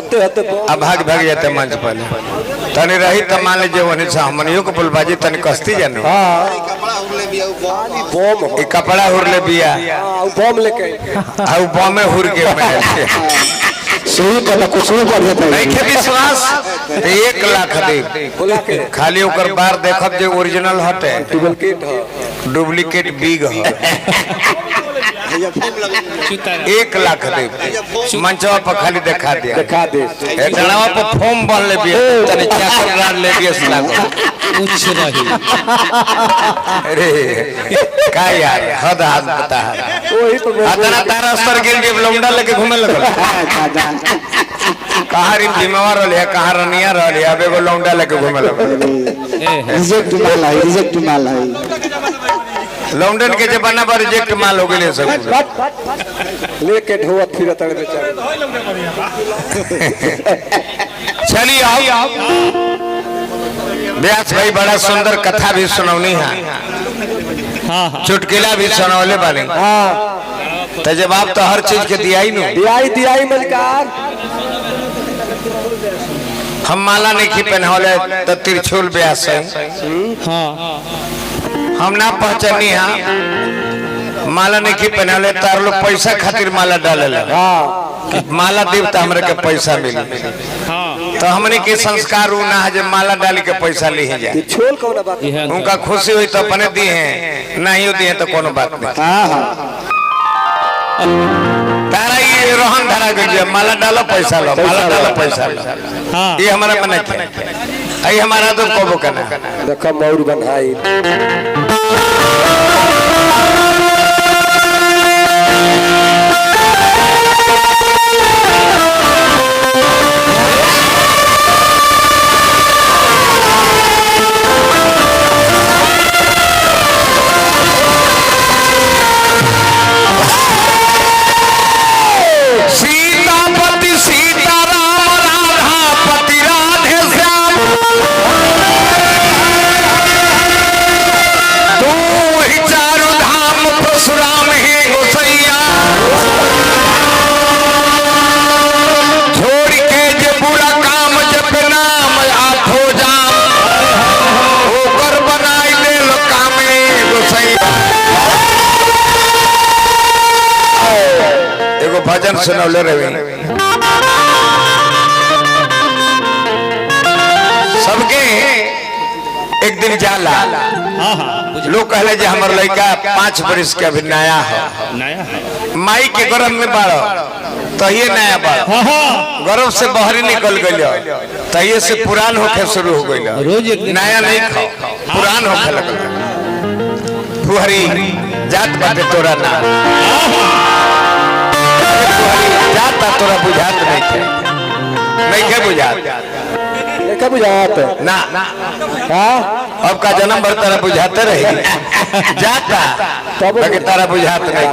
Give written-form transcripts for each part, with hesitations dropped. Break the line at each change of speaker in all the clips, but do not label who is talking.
अब भाग भाग जाते मंच पर तनी रही तो मान लीजिए वही से हमनियों को बुलबाजी तनी कस्ती जानो कपड़ा हुरले बिया
बम लेके
बम में हुर के
सही पता कुछ
नहीं के विश्वास 1 लाख दे खाली ओकर बार देखब जे ओरिजिनल हटे डुप्लीकेट बिग ह 1 लाख दे मंचवा पर खाली दिखा दे डड़वा पर फॉर्म बन ले बिया तने चाकर रान ले बिया लागो
कुछ रही
अरे का यार हद हाथ बता
वही तो
अदना तारा स्तर के लिए लौंडा लेके घूमे लगल कहां री जिम्मेवार रहले कहां रनिया रहले अब एगो लौंडा लेके घूमे लगल
रिजेक्ट माल है
लॉन्डन के जमाना पर रिजेक्ट माल हो गए सब
लेके ढोवत फिरत बेचारे
चलिए आओ व्यास भाई बड़ा सुंदर कथा भी सुनौनी है चुटकुला भी सुनौले बानी तो जवाब तो हर चीज के दिया ही नु
दियाई मलकार
हम माला नहीं की पहनौले तो त्रिशूल व्यास है हम ना पहचानी हाँ माला नहीं की पहनौले तार लोग पैसा खातिर माला डाले माला देवता हमरे के पैसा मिले तो हमने के संस्कार ना है जब माला डाली के पैसा ले जाए
छोल कौन बात
उनका खुशी हुई तो अपने दिए हैं नहीं दिए तो कोनो बात नहीं तारा ये रोहन धरा गई माला डालो पैसा लो माला डालो पैसा लो ये हमारा मन है आई हमारा तो कबो करना
देखो मौर बंधाई
भजन सुनौले रहे सबके एक दिन जाला लोग कहले जे हमर लड़का 5 बरिस के अभी नया है माई के गर्भ में बाड़ो तो ये नया बाड़ो गर्भ से बाहर निकल गइल तो ये से पुरान होके शुरू हो गइल नया नहीं खाओ पुरान होके लगल फुहरी जात बाटे तोरा ना जाता तोरा बुझात नहीं के बुझात ना अब का जन्म भर तारा बुझाते रही जाता तब तारा बुझात नहीं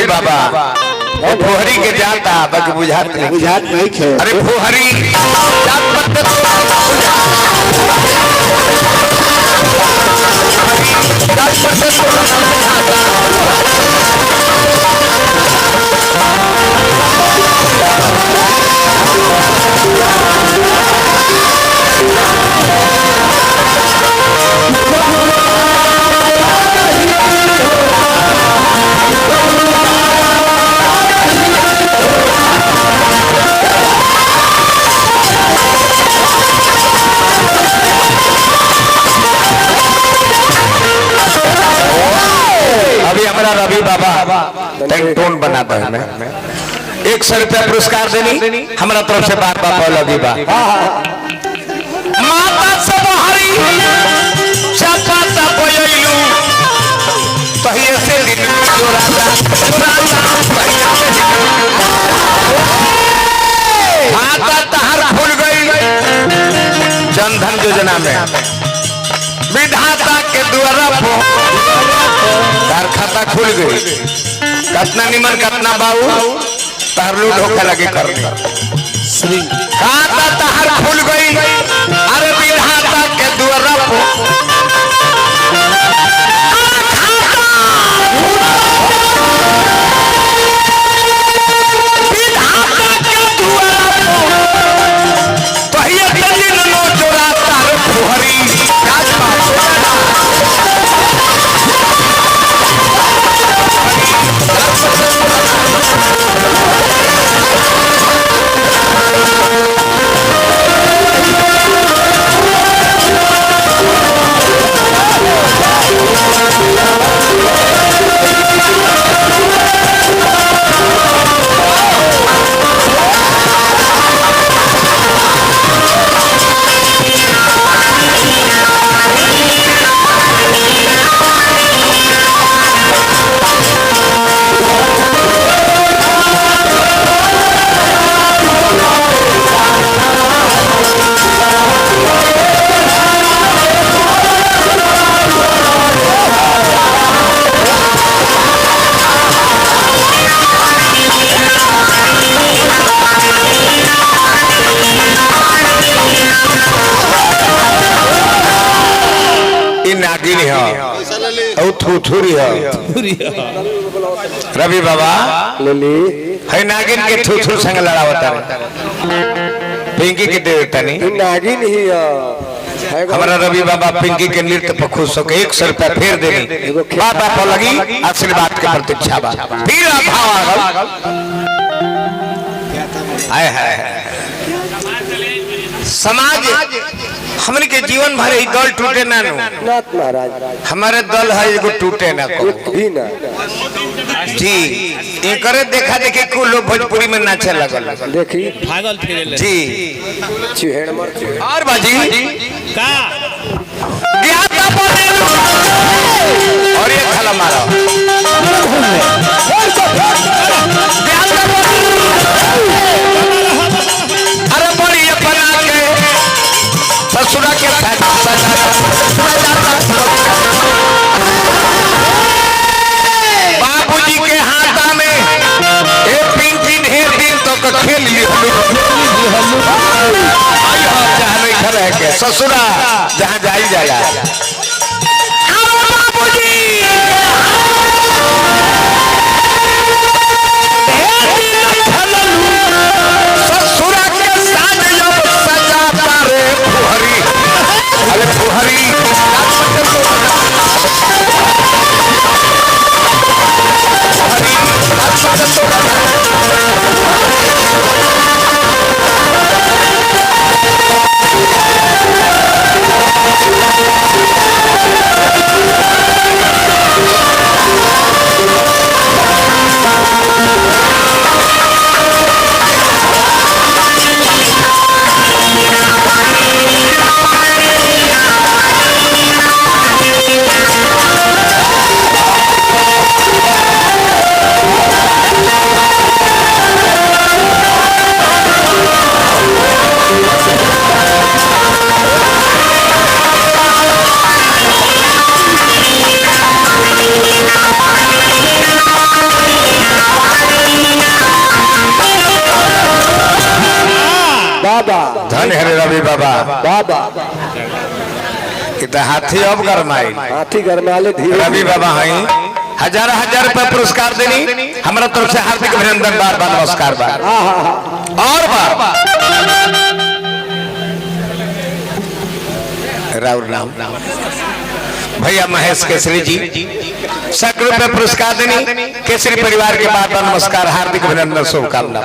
बाबा फुहरी के जाता बाकी बुझात नहीं खे अरे फुहरी रवि बाबा टोन बनाता है मैं 100 रुपया पुरस्कार देनी हमारा तरफ से बात बात लगी बा माता सब हरी चपाता पयलू तहिए से दिन जोराता जनधन योजना में विधाता के द्वारा तार खाता खुल गई। कितना निमन कितना बाबू तार लूट होके लगे करने खाता तार खुल गई। अरे विधाता के द्वारा नागिन है थूथुरी है रवि बाबा है नागिन के थूथुर संग लड़ावता पिंकी के देवता नहीं
नागिन ही
हमारा रवि बाबा पिंकी के नृत्य पर खुश होकर 100 रुपया फेर देनी बाबा पर लगी आशीर्वाद के प्रतीक्षा फिर भाव आए है समाज हमने के जीवन भर ही दल टूटे ना हमारे दल है एगो टूटे ना
भी ना
जी एकरे देखा देखी कुल लोग भोजपुरी में नाचे लगल
देखी
भागल फिरे
जी
चिहेड़ मर
और बाजी
का
ज्ञाता बोले और ये खला मारो अरे बड़ी अपना के ससुरा के बाबूजी के हाथा में एक पिंकी ढेर दिन तो खेल लियो जहाँ नहीं खड़े के ससुरा जहाँ जाई जाया धन है रवि बाबा
बाबा
हाथी अब गरमाई
हाथी गरमाले धीरे
रवि बाबा हैं हजार हजार रुपया पुरस्कार देनी हमारा तरफ से हार्दिक अभिनंदन बार बार नमस्कार बार और बार राउर नाम भैया महेश केसरी जी 100 रुपये पुरस्कार देनी केसरी परिवार के बार बार नमस्कार हार्दिक अभिनंदन शुभकामना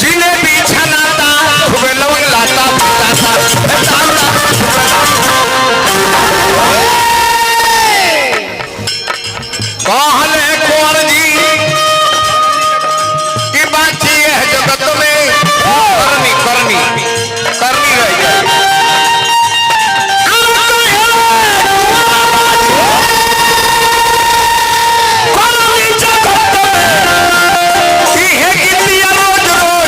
जिलेबी छनाता लवंग लाता कहले कुंवर जी की बाची है जगत में करनी करनी करनी रह गई रोज रोज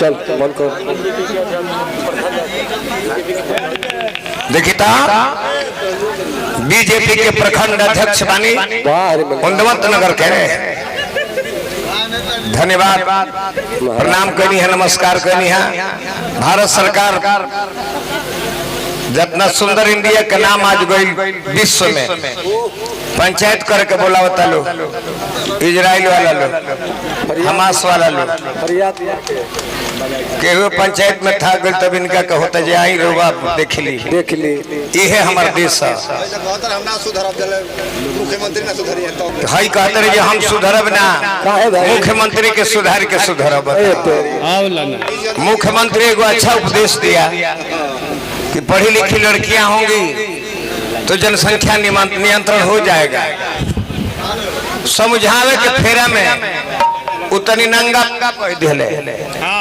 चल मन को
देखिता बीजेपी के प्रखंड अध्यक्ष बानी उन्दवंत नगर के धन्यवाद प्रणाम करनी है, नमस्कार करनी है। भारत सरकार जितना सुंदर इंडिया का नाम आज गई विश्व में पंचायत करके बोलावता लो, इजराइल वाला लो, हमास वाला लो, केहू पंचायत में था गई तब इनका होता जे आई रोगा देख ली ये है हमारा देश है। हाई कहते रहे हम सुधरब ना, मुख्यमंत्री के सुधार के सुधरब। मुख्यमंत्री एगो अच्छा उपदेश दिया कि पढ़ी लिखी लड़कियां होंगी तो जनसंख्या नियंत्रण हो जाएगा। समझावे के फेरा में उतनी नंगा कह दिले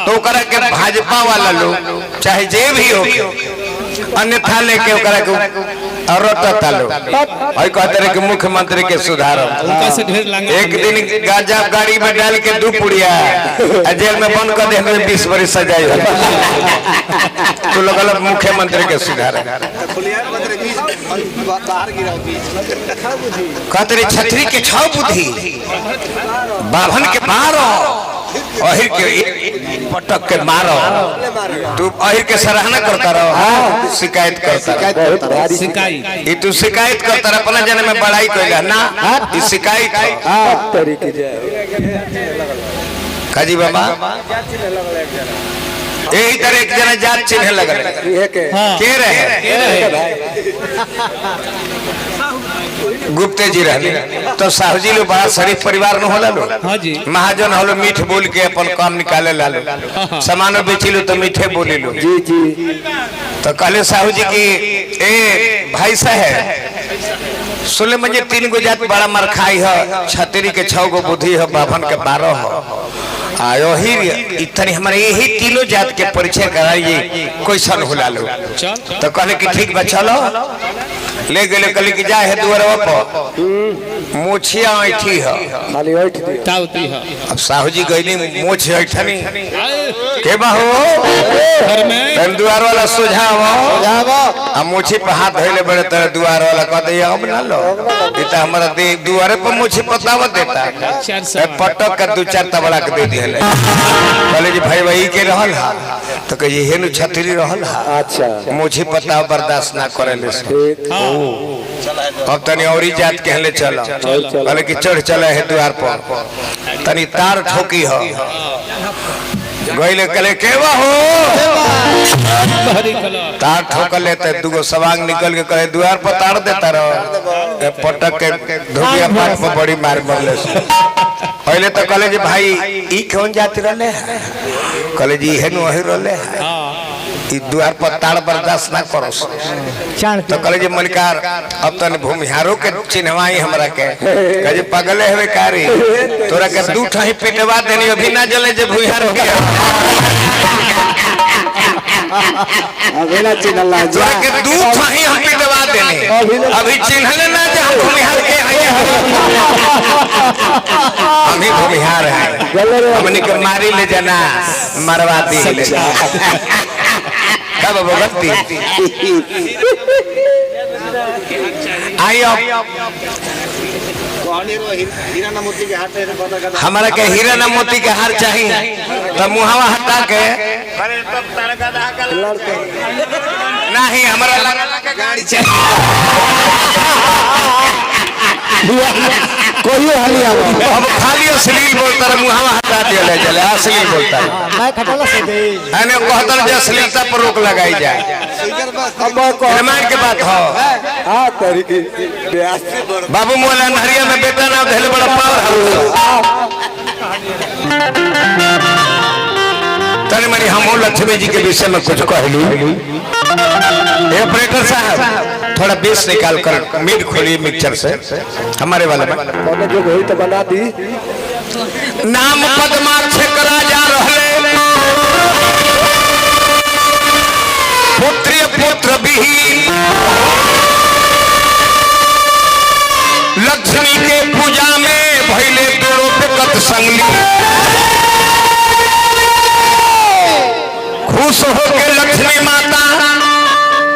तो ओकरा के भाजपा वाला लोग चाहे जे भी हो अन्यथा लेके ओकरा के औरता लो और कहते रहे कि मुख्यमंत्री के सुधार। एक दिन गाजा गाड़ी में डाल के 2 पुड़िया जेल में बंद कर दे 20 बरस सजाई तो लोग मुख्यमंत्री के सुधार। कहते रहे छतरी के 6 बुद्धि बाभन के 12 अहिर के पटक के मारो। तू अहिर के सराहना करता रहो, शिकायत करता रहो। ये तू शिकायत करता रहो, अपना जन्म में बड़ाई करेगा ना, ये शिकायत काजी बाबा यही तरह एक जना जात चिन्ह लग के रहे गुप्ते जी रहे तो साहू जी लोग बड़ा शरीफ परिवार में होला लो, महाजन होलो, मीठ बोल के अपन काम निकाले ला लो, सामान बेची लो तो मीठे बोले लो। तो कहले साहू जी की ए भाई साहब सुनले मुझे 3 गो जात बड़ा मरखाई है, छतरी के 6 गो बुद्धि है, बाभन के 12 है। यही इतनी हमारे यही तीनों जात के परिचय कराइए क्वेश्चन होला लो। तो कहले कि ठीक बा चलो ले गए, कहले कि जाए है दुआरवा पर मोछिया ऐठी है खाली ऐठ दी। अब साहू जी गईली मोछ ऐठनी के बाहो घर में दुआर वाला सुझाव आ मोछी पे हाथ धइले बड़े तरह दुआर वाला कहते अब ना लो इता हमारा दे दुआरे पर मोछी पतावत देता पटक का 2-4 तबला के दे दिले। कहले जी भाई वही के रहल हा तो कहिए हेनु छतरी रहल हा। अच्छा मोछी पताव बर्दाश्त ना करेले अब तनी औरी जात कहले चलो, कहले कि चढ़ चले है द्वार पर तनी तार ठोकी हो गईले कहले केवा हो तार ठोकले तो 2 गो सवांग निकल के कहे द्वार पर तार देता रहो पटक के धोबिया पाट पर बड़ी मार मरले। पहले तो कहले जी भाई ई कौन जाति रहले, कहले जी हेनु वही रहले द्वार पर ताड़ बर्दाश्त ना करो। तो कहले जी मलिकार अब तने भूमिहारों के चिन्हवाई हमरा के कहे पगले हवे कारी तोरा के 2 ठही पिटवा देनी अभी ना जले जे भूमिहार हो गया
अभी ना चिन्हला
तोरा के 2 ठही हम पिटवा देनी अभी चिन्हले ना जे हम भूमिहार के हम ही भूमिहार है हमनी के मारी ले जाना मरवा दी ले कब भगवती आइयो हमारा के हीरा ना मोती के हार चाहिए तो मुहावा हटा के नहीं हमारा गाड़ी चाहिए
कोई हाली
अब खाली अश्लील बोलता रहा मुहावा हटा दिया ले चले अश्लील बोलता है
मैं खटोला से दे
अने कहतर जे अश्लीलता पर रोक लगाई जाए निर्माण के बात हो
हां तरीके ब्यास
बाबू मोला नहरिया में बेटा ना धैले बड़ा पावर तने मनी हम लक्ष्मी जी के विषय में कुछ कहलू। ऑपरेटर साहब थोड़ा बेस निकाल कर मीट खोलिए मिक्सचर से हमारे वाले में
मैंने जो वही तो बना दी।
नाम पदमार्थ करा जा रहले पुत्र विहीन लक्ष्मी के पूजा में भइले दोनों पे कत संगली खुश हो के लक्ष्मी माता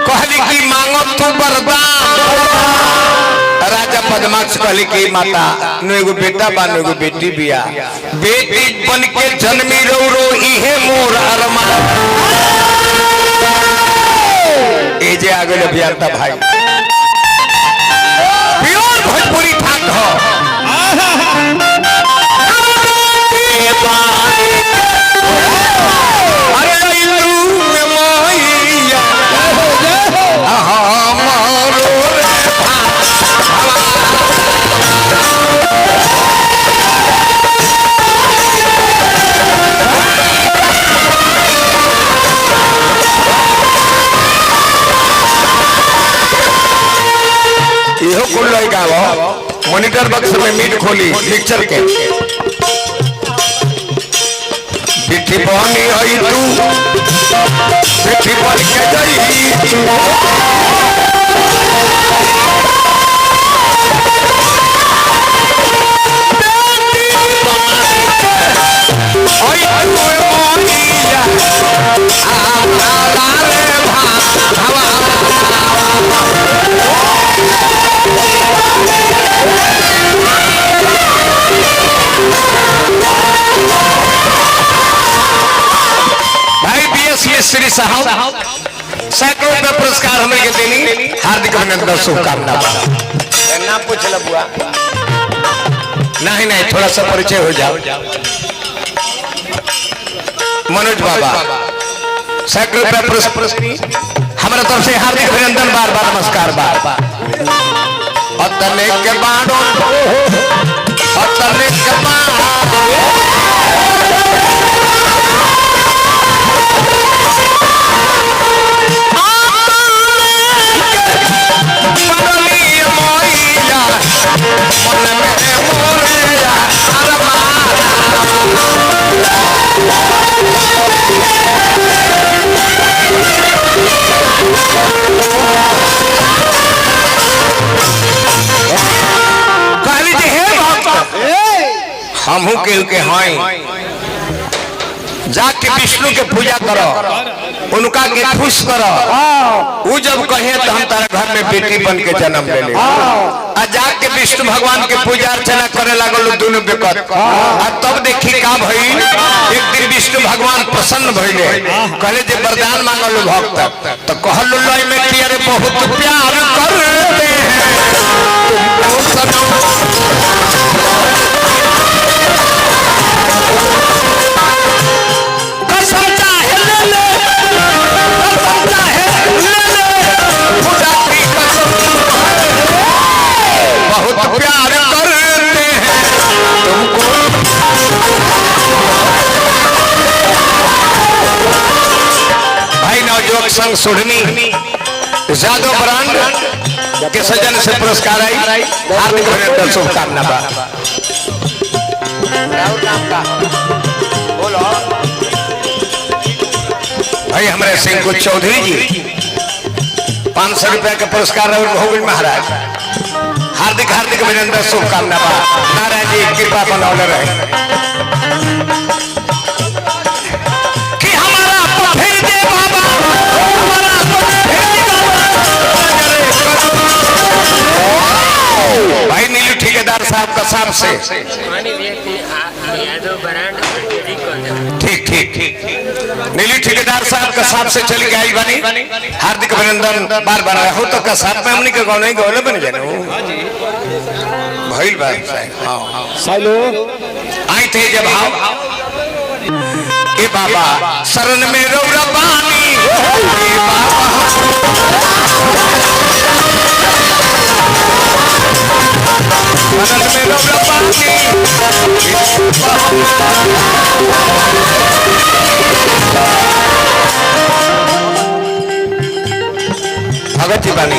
कहली कि मांगो तू वरदान। राजा पद्माक्ष कहली कि माता नु एगो बेटा बा नु एगो बेटी बिया, बेटी बन के जन्मी रो इहे मोर अरमान। ए जे आगे अभियंता भाई प्योर भोजपुरी ठाक हो। अरे इल्लू मैया हमारो इहो कुल गावो मॉनिटर बक्स में मीट खोली पिक्चर के बिठी बनी आई तू बिठी बन के जाई तू आई तू मोनिया आला रे भावा। भाई बीएस श्री साहब सैकड़ों रुपया पुरस्कार हमें के देनी हार्दिक अभिनंदन शुभकामना। ना पूछ लो बुआ, नहीं नहीं थोड़ा सा परिचय हो जाओ। मनोज बाबा सैकड़ों रुपया पुरस्कार हमारे तरफ से हार्दिक अभिनंदन, बार बार नमस्कार। बार बार अतने के बाड़ो अतने के हमहू के हैं जाके विष्णु के पूजा करो, उनका के खुश करो। वो जब कहे तो हम तारा घर में बेटी बन के जन्म ले ले। आ जाके विष्णु भगवान के पूजा अर्चना करे लागल दोनों बेकत। आ तब देखी का भई, एक दिन विष्णु भगवान प्रसन्न भइले, कहले जे वरदान मांगल भक्त तो कहल लय में कि अरे बहुत प्यार करते हैं बहुत प्यार करते हैं तुमको। भाई नवजुवक संघ सोढ़नी यादव ब्रांड के सजन से पुरस्कार आई, हार्दिक अभिनंदन शुभकामना। भाई हमारे सिंह चौधरी जी 500 रुपया का पुरस्कार हो गई महाराज, हार्दिक हार्दिक अभिनंदन शुभकामना। नारायण जी कृपा बनौले रहे कि हमारा फिर दे बाबा, हमारा फिर दे बाबा। भाई नीलू ठेकेदार साहब का साहब से ठीक ठीक ठीक नीलू ठेकेदार साहब का साहब से चली गई बनी, हार्दिक अभिनंदन बार बार हो तो का साथ में हमने के गाँव नहीं गौले बन जाने भइल बात। हाँ
सालो
आई थे जब आओ ए बाबा शरण में रौरा पानी, ए बाबा शरण में रौरा पानी। भगत जी बानी